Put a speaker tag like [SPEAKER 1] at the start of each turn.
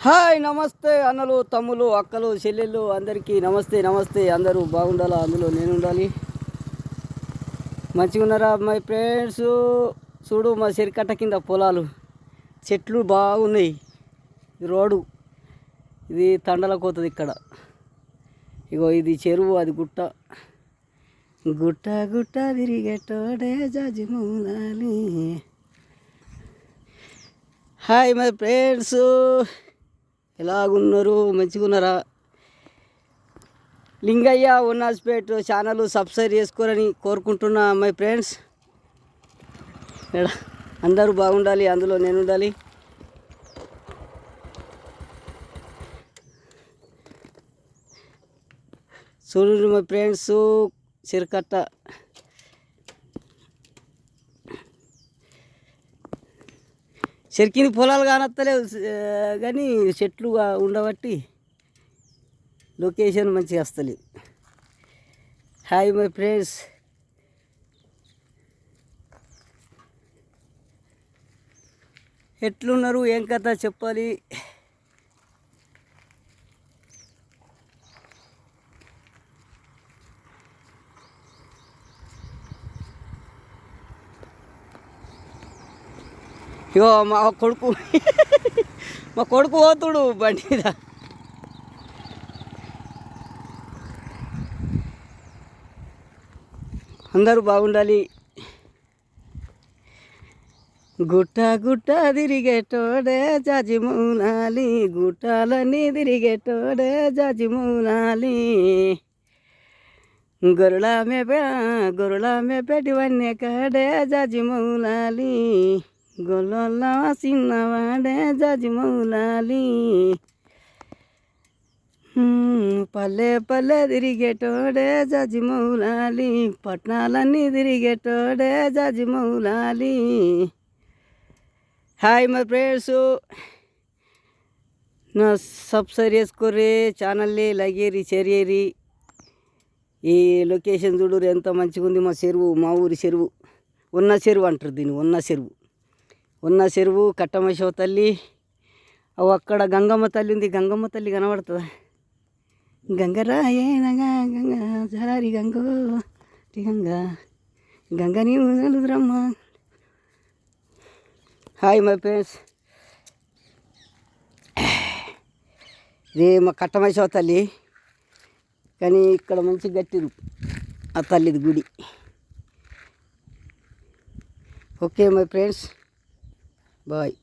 [SPEAKER 1] Hi నమస్తే అన్నలు తమ్ములు అక్కలు చెల్లెళ్ళు అందరికీ నమస్తే నమస్తే. అందరూ బాగుండాలా, అందులో నేను ఉండాలి. మంచిగా ఉన్నారా మై ఫ్రెండ్స్? చూడు మా చెరికట్ట కింద పొలాలు, చెట్లు బాగున్నాయి. రోడ్డు ఇది తండలకు పోతుంది ఇక్కడ. ఇగో ఇది చెరువు, అది గుట్ట. గుట్ట గుట్ట తిరిగేటోడే జాజి మూలాలి. హాయ్ మై ఫ్రెండ్స్, ఎలాగున్నారు? మంచిగా ఉన్నారా? లింగయ్య ఉన్నాస్పేట్ ఛానల్ సబ్స్క్రైబ్ చేసుకోరని కోరుకుంటున్నా మై ఫ్రెండ్స్. అందరూ బాగుండాలి, అందులో నేను ఉండాలి. చూడండి మై ఫ్రెండ్స్, చిరకట్ట చెరికిని పొలాలు కానత్తలేవు కానీ చెట్లు ఉండబట్టి లొకేషన్ మంచిగా వస్తలేదు. హాయ్ మై ఫ్రెండ్స్, ఎట్లున్నారు? ఏం కథ చెప్పాలి. ఇగో మా కొడుకు పోతుడు బండి మీద. అందరూ బాగుండాలి. గుట్ట గుట్ట తిరిగేటోడే జాజి మూలాలి, గుట్టాలన్నీ తిరిగేటోడే జాజి మూలాలి. గొర్రెల మేపెటివన్నీ కాడే జాజి మూలాలి, గొల్ల చిన్నవాడే జాజి మూలాలి. పల్లె పల్లె తిరిగేటోడే జాజి మూలాలి, పట్నాలన్నీ తిరిగేటోడే జాజి మూలాలి. హాయ్ మై ఫ్రెండ్స్, నా సబ్స్క్రైబ్ చేసుకోర్రి, ఛానల్ని లైక్ చేయరి, షేర్ చేయరి. ఈ లొకేషన్ చూడరు ఎంత మంచిగా ఉంది. మా చెరువు, మా ఊరి చెరువు, ఉన్న చెరువు అంటారు దీన్ని. ఉన్న చెరువు కట్టమశవ తల్లి. అవు అక్కడ గంగమ్మ తల్లి ఉంది. గంగమ్మ తల్లి కనబడుతుందా? గంగరాయేనగా గంగ జరారి గంగో గంగ నీవు నలుదురమ్మ. హాయ్ మై ఫ్రెండ్స్, ఇది మా కట్టమశవ తల్లి. కానీ ఇక్కడ మంచి గట్టిరు ఆ తల్లిది గుడి. Okay my friends, bye.